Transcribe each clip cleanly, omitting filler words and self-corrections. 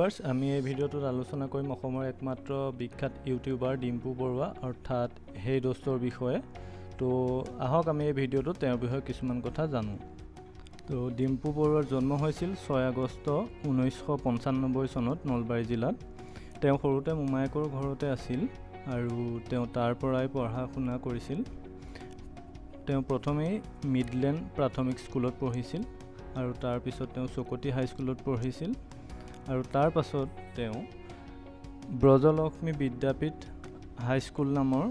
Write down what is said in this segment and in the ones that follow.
Viewers আমি এই ভিডিঅ'টোত আলোচনা কৰিম অসমৰ একমাত্ৰ বিখ্যাত ইউটিউবাৰ ডিম্পু বৰুৱা অৰ্থাৎ হেই দোস্তৰ বিষয়ে। তো আহক আমি এই ভিডিঅ'টোত তেওঁৰ বিষয়ে কিছুমান কথা জানো। তো ডিম্পু বৰুৱাৰ জন্ম হৈছিল 6 আগষ্ট 1995 চনত নলবাৰী জিলাত। তেওঁ সৰুতে মোমায়েকৰ ঘৰতে আছিল আৰু তেওঁ তাৰ পৰাই পঢ়া শুনা কৰিছিল। তেওঁ প্ৰথমেই মিডলেণ্ড প্ৰাথমিক স্কুলত পঢ়িছিল আৰু তাৰ পিছত তেওঁ চকতি হাইস্কুলত পঢ়িছিল আৰু তাৰ পাছত তেওঁ ব্ৰজলক্ষ্মী বিদ্যাপীঠ হাইস্কুল নামৰ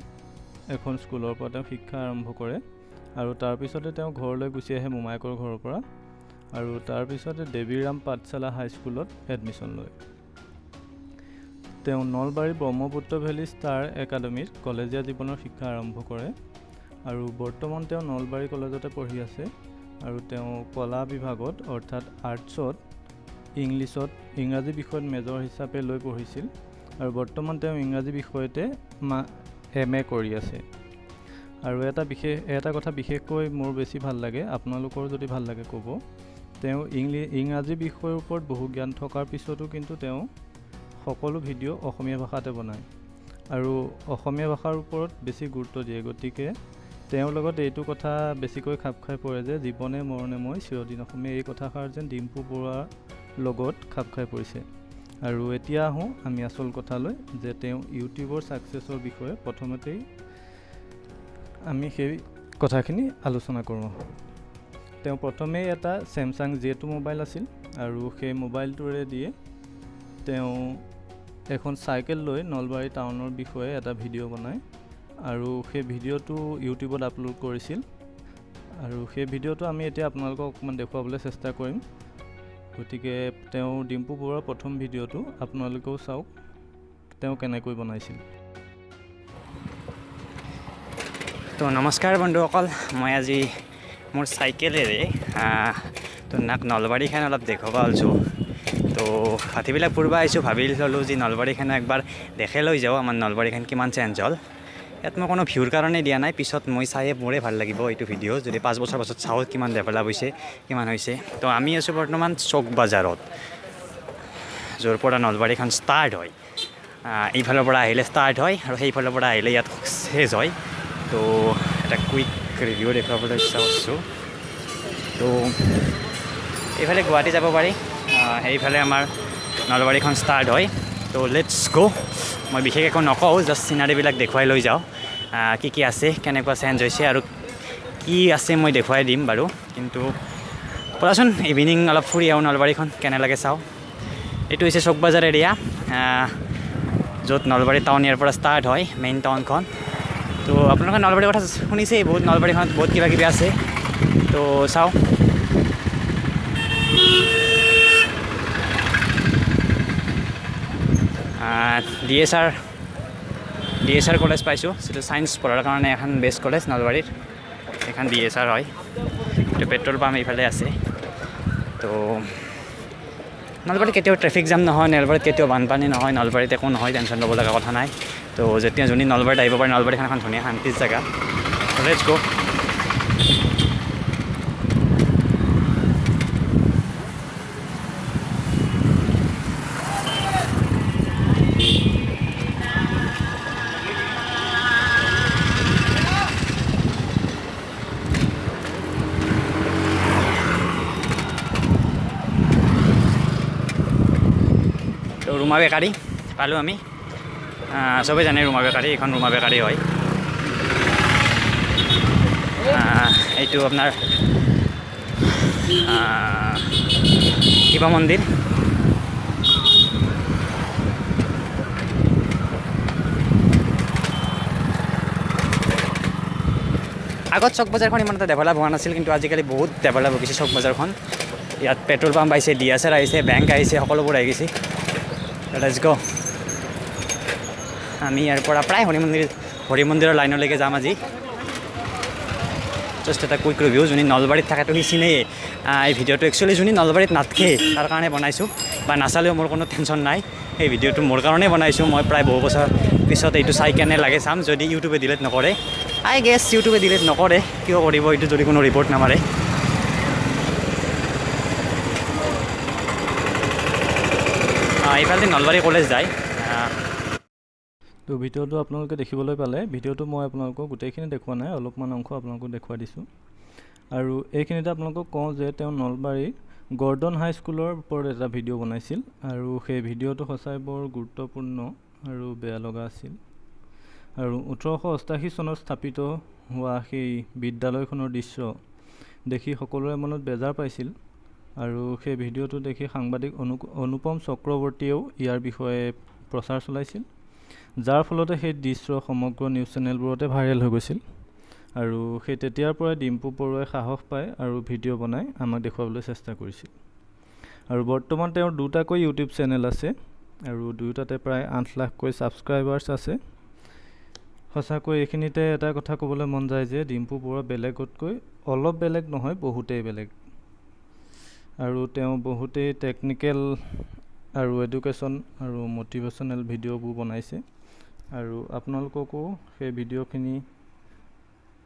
এখন স্কুলৰ পৰা তেওঁ শিক্ষা আৰম্ভ কৰে আৰু তাৰ পিছতে তেওঁ ঘৰলৈ গুচি আহে মোমায়েকৰ ঘৰৰ পৰা আৰু তাৰ পিছতে দেৱীৰাম পাঠশালা হাইস্কুলত এডমিশ্যন লয়। তেওঁ নলবাৰী ব্ৰহ্মপুত্ৰ ভেলী ষ্টাৰ একাডেমীত কলেজীয়া জীৱনৰ শিক্ষা আৰম্ভ কৰে আৰু বৰ্তমান তেওঁ নলবাৰী কলেজতে পঢ়ি আছে আৰু তেওঁ কলা বিভাগত অৰ্থাৎ আৰ্টছত ইংৰাজী বিষয়ত মেজৰ হিচাপে লৈ পঢ়িছিল আৰু বৰ্তমান তেওঁ ইংৰাজী বিষয়তে MA কৰি আছে। আৰু এটা কথা বিশেষকৈ মোৰ বেছি ভাল লাগে, আপোনালোকৰ যদি ভাল লাগে ক'ব, তেওঁ ইংৰাজী বিষয়ৰ ওপৰত বহু জ্ঞান থকাৰ পিছতো কিন্তু তেওঁ সকলো ভিডিঅ' অসমীয়া ভাষাতে বনায় আৰু অসমীয়া ভাষাৰ ওপৰত বেছি গুৰুত্ব দিয়ে। গতিকে তেওঁৰ লগত এইটো কথা বেছিকৈ খাপ খাই পৰে যে জীৱনে মৰণে মই চিৰদিন অসমীয়া, এই কথাষাৰ যেন ডিম্পু বৰুৱাৰ লগত খাপ খাই পৰিছে। আৰু এতিয়া আহোঁ আমি আচল কথালৈ, যে তেওঁ ইউটিউবৰ ছাকচেছৰ বিষয়ে প্ৰথমতেই আমি সেই কথাখিনি আলোচনা কৰোঁ। তেওঁ প্ৰথমেই এটা ছেমছাং J2 মোবাইল আছিল আৰু সেই মোবাইলটোৰে দিয়ে তেওঁ এখন চাইকেল লৈ নলবাৰী টাউনৰ বিষয়ে এটা ভিডিঅ' বনায় আৰু সেই ভিডিঅ'টো ইউটিউবত আপলোড কৰিছিল আৰু সেই ভিডিঅ'টো আমি এতিয়া আপোনালোকক অকণমান দেখুৱাবলৈ চেষ্টা কৰিম। গতিকে তেওঁ ডিম্পু বৰুৱাৰ প্ৰথম ভিডিঅ'টো আপোনালোকেও চাওক তেওঁ কেনেকৈ বনাইছিল। তো নমস্কাৰ বন্ধুসকল, মই আজি মোৰ চাইকেলেৰে নলবাৰীখন অলপ দেখুৱাব ওলাইছোঁ। তো হাতীবিলাক ফুৰিব আহিছোঁ, ভাবি ল'লোঁ যে নলবাৰীখন একবাৰ দেখে লৈ যাওঁ আমাৰ নলবাৰীখন কিমান চেঞ্জ হ'ল। ইয়াত মই কোনো ভিউৰ কাৰণে দিয়া নাই, পিছত মই চায়ে মোৰে ভাল লাগিব এইটো ভিডিঅ', যদি 5 বছৰ পাছত চাওঁ কিমান ডেভেলপ হৈছে কিমান হৈছে। তো আমি আছোঁ বৰ্তমান চক বাজাৰত, য'ৰ পৰা নলবাৰীখন ষ্টাৰ্ট হয়। এইফালৰ পৰা আহিলে ষ্টাৰ্ট হয় আৰু সেইফালৰ পৰা আহিলে ইয়াত শেষ হয়। তো এটা কুইক ৰিভিউ দেখুৱাবলৈ ইচ্ছা কৰিছোঁ। তো এইফালে গুৱাহাটী যাব পাৰি, সেইফালে আমাৰ নলবাৰীখন ষ্টাৰ্ট হয়। তো লেটছ গ'। মই বিশেষ একো নকওঁ, জাষ্ট চিনাৰীবিলাক দেখুৱাই লৈ যাওঁ, কি কি আছে, কেনেকুৱা চেঞ্জ হৈছে আৰু কি আছে মই দেখুৱাই দিম বাৰু। কিন্তু পৰাচোন ইভিনিং অলপ ফুৰি আহোঁ, নলবাৰীখন কেনে লাগে চাওঁ। এইটো হৈছে চক বাজাৰ এৰিয়া, য'ত নলবাৰী টাউন ইয়াৰ পৰা ষ্টাৰ্ট হয়, মেইন টাউনখন। তো আপোনালোকে নলবাৰীৰ কথা শুনিছেই বহুত, নলবাৰীখনত বহুত কিবা কিবি আছে। তো চাওঁ। DSR কলেজ পাইছোঁ, যিটো ছায়েন্স পঢ়াৰ কাৰণে এখন বেষ্ট কলেজ নলবাৰীৰ, এখন DSR হয়। এইটো পেট্ৰল পাম্প এইফালে আছে। তো নলবাৰীত কেতিয়াও ট্ৰেফিক জাম নহয়, নলবাৰীত কেতিয়াও বানপানী নহয়, নলবাৰীত একো নহয়, টেনশ্যন ল'ব লগা কথা নাই। তো যেতিয়া যোনে নলবাৰীত আহিব পাৰে, নলবাৰীখন এখন ধুনীয়া শান্তিৰ জেগা। লেটছ গ'। তো ৰুমা বেকাৰী পালোঁ আমি, চবেই জানে ৰুমা বেকাৰী, এইখন ৰুমা বেকাৰী হয়। এইটো আপোনাৰ শিৱ মন্দিৰ। আগত চক বজাৰখন ইমান এটা ডেভেলপ হোৱা নাছিল, কিন্তু আজিকালি বহুত ডেভেলপ হৈ গৈছে চক বজাৰখন। ইয়াত পেট্ৰল পাম্প আহিছে, DSR আহিছে, বেংক আহিছে, সকলোবোৰ আহি গৈছে। লেটছ গ'। আমি ইয়াৰ পৰা প্ৰায় হৰি মন্দিৰৰ লাইনলৈকে যাম আজি। জাষ্ট এটা কুইক ৰিভিউ, যোনে নলবাৰীত থাকেতো সি চিনেই এই ভিডিঅ'টো। একচুৱেলি যোনে নলবাৰীত নাথাকে তাৰ কাৰণে বনাইছোঁ, বা নাচালেও মোৰ কোনো টেনশ্যন নাই। এই ভিডিঅ'টো মোৰ কাৰণেই বনাইছোঁ। মই প্ৰায় বহু বছৰ পিছত এইটো চাই কেনে লাগে চাম, যদি ইউটিউবে ডিলিট নকৰে। আই গেছ ইউটিউবে ডিলিট নকৰে, কিয় কৰিব এইটো যদি কোনো ৰিপৰ্ট নামাৰে। এইফালে নলবাৰী কলেজ যায়। তো ভিডিঅ'টো আপোনালোকে দেখিবলৈ পালে। ভিডিঅ'টো মই আপোনালোকক গোটেইখিনি দেখুওৱা নাই, অলপমান অংশ আপোনালোকক দেখুৱাই দিছোঁ। আৰু এইখিনিতে আপোনালোকক কওঁ যে তেওঁ নলবাৰী গৰ্ডন হাইস্কুলৰ ওপৰত এটা ভিডিঅ' বনাইছিল আৰু সেই ভিডিঅ'টো সঁচাই বৰ গুৰুত্বপূৰ্ণ আৰু বেয়া লগা আছিল। আৰু 1888 চনত স্থাপিত হোৱা সেই বিদ্যালয়খনৰ দৃশ্য দেখি সকলোৰে মনত বেজাৰ পাইছিল আৰু সেই ভিডিঅ'টো দেখি সাংবাদিক অনুপম চক্ৰৱৰ্তীয়েও ইয়াৰ বিষয়ে প্ৰচাৰ চলাইছিল, যাৰ ফলতে সেই দৃশ্য সমগ্ৰ নিউজ চেনেলবোৰতে ভাইৰেল হৈ গৈছিল। আৰু সেই তেতিয়াৰ পৰাই ডিম্পু বৰুৱাই সাহস পায় আৰু ভিডিঅ' বনাই আমাক দেখুৱাবলৈ চেষ্টা কৰিছিল। আৰু বৰ্তমান তেওঁৰ 2টাকৈ ইউটিউব চেনেল আছে আৰু দুয়োটাতে প্ৰায় 8 লাখকৈ ছাবস্ক্ৰাইবাৰ্ছ আছে। সঁচাকৈ এইখিনিতে এটা কথা ক'বলৈ মন যায় যে ডিম্পু বৰুৱা বেলেগতকৈ অলপ বেলেগ নহয়, বহুতেই বেলেগ। আৰু তেওঁ বহুতেই টেকনিকেল আৰু এডুকেশ্যন আৰু মটিভেশ্যনেল ভিডিঅ'বোৰ বনাইছে আৰু আপোনালোককো সেই ভিডিঅ'খিনি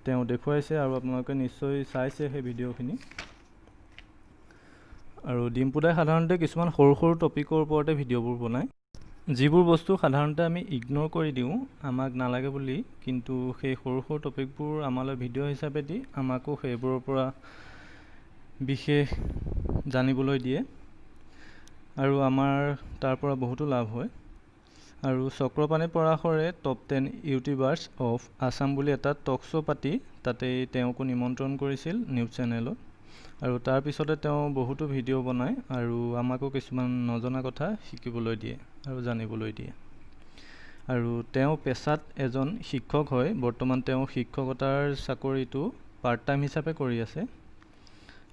তেওঁ দেখুৱাইছে আৰু আপোনালোকে নিশ্চয় চাইছে সেই ভিডিঅ'খিনি। আৰু ডিম্পুদাই সাধাৰণতে কিছুমান সৰু সৰু টপিকৰ ওপৰতে ভিডিঅ'বোৰ বনায়, যিবোৰ বস্তু সাধাৰণতে আমি ইগন'ৰ কৰি দিওঁ আমাক নালাগে বুলি, কিন্তু সেই সৰু সৰু টপিকবোৰ আমালৈ ভিডিঅ' হিচাপে দি আমাকো সেইবোৰৰ পৰা বিশেষ জানিবলৈ দিয়ে আৰু আমাৰ তাৰ পৰা বহুতো লাভ হয়। আৰু Chakrapani পৰাশৰে top 10 YouTubers of Assam বুলি এটা টক শ্ব' পাতি তাতেই তেওঁকো নিমন্ত্ৰণ কৰিছিল নিউজ চেনেলত। আৰু তাৰপিছতে তেওঁ বহুতো ভিডিঅ' বনায় আৰু আমাকো কিছুমান নজনা কথা শিকিবলৈ দিয়ে আৰু জানিবলৈ দিয়ে। আৰু তেওঁ পেছাত এজন শিক্ষক হয়, বৰ্তমান তেওঁ শিক্ষকতাৰ চাকৰিটো পাৰ্ট টাইম হিচাপে কৰি আছে।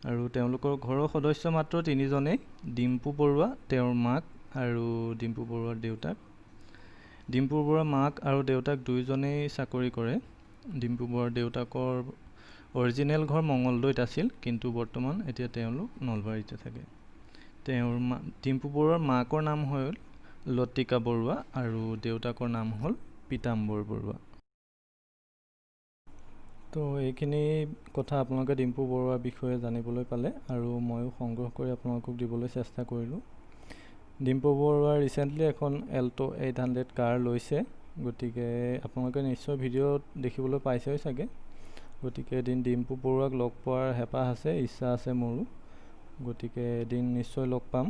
আৰু তেওঁলোকৰ ঘৰৰ সদস্য মাত্ৰ 3জনেই, ডিম্পু বৰুৱা, তেওঁৰ মাক আৰু ডিম্পু বৰুৱাৰ দেউতাক। ডিম্পু বৰুৱাৰ মাক আৰু দেউতাক দুয়োজনেই চাকৰি কৰে। ডিম্পু বৰুৱাৰ দেউতাকৰ অৰিজিনেল ঘৰ মঙলদৈত আছিল, কিন্তু বৰ্তমান এতিয়া তেওঁলোক নলবাৰীতে থাকে। ডিম্পু বৰুৱাৰ মাকৰ নাম হ'ল লতিকা বৰুৱা আৰু দেউতাকৰ নাম হ'ল পীতাম্বৰ বৰুৱা। তো এইখিনি কথা আপোনালোকে ডিম্পু বৰুৱাৰ বিষয়ে জানিবলৈ পালে আৰু ময়ো সংগ্ৰহ কৰি আপোনালোকক দিবলৈ চেষ্টা কৰিলোঁ। ডিম্পু বৰুৱা ৰিচেণ্টলি এখন এল্টো 800 কাৰ লৈছে, গতিকে আপোনালোকে নিশ্চয় ভিডিঅ'ত দেখিবলৈ পাইছেই চাগে। গতিকে এদিন ডিম্পু বৰুৱাক লগ পোৱাৰ হেঁপাহ আছে, ইচ্ছা আছে মোৰো, গতিকে এদিন নিশ্চয় লগ পাম।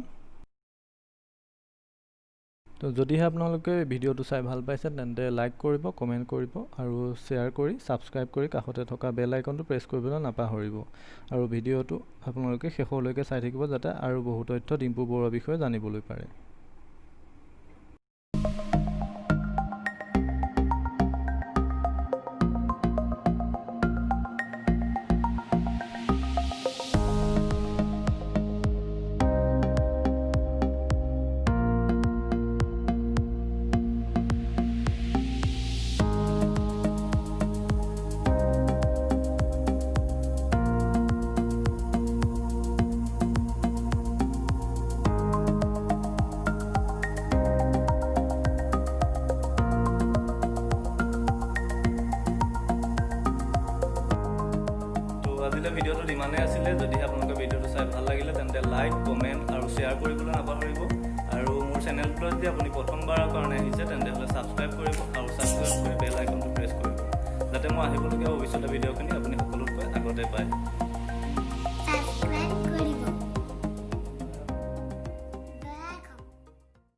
তো যদিহে আপোনালোকে ভিডিঅ'টো চাই ভাল পাইছে তেন্তে লাইক কৰিব, কমেণ্ট কৰিব আৰু শ্বেয়াৰ কৰি ছাবস্ক্ৰাইব কৰি কাষতে থকা বেল আইকনটো প্ৰেছ কৰিবলৈ নাপাহৰিব। আৰু ভিডিঅ'টো আপোনালোকে শেষলৈকে চাই থাকিব যাতে আৰু বহু তথ্য ডিম্পু বৰুৱাৰ বিষয়ে জানিবলৈ পাৰে। আজিলৈ ভিডিঅ'টো ইমানেই আছিলে। যদিহে আপোনালোকে ভিডিঅ'টো চাই ভাল লাগিলে তেন্তে লাইক, কমেণ্ট আৰু শ্বেয়াৰ কৰিবলৈ নাপাহৰিব। আৰু মোৰ চেনেলটোলৈ যদি আপুনি প্ৰথমবাৰৰ কাৰণে আহিছে তেন্তে হ'লে ছাবস্ক্ৰাইব কৰিব আৰু ছাবস্ক্ৰাইব কৰি বেল আইকনটো প্ৰেছ কৰিব, যাতে মই আহিবলগীয়া ভৱিষ্যতে ভিডিঅ'খিনি আপুনি সকলোতকৈ আগতে পায়।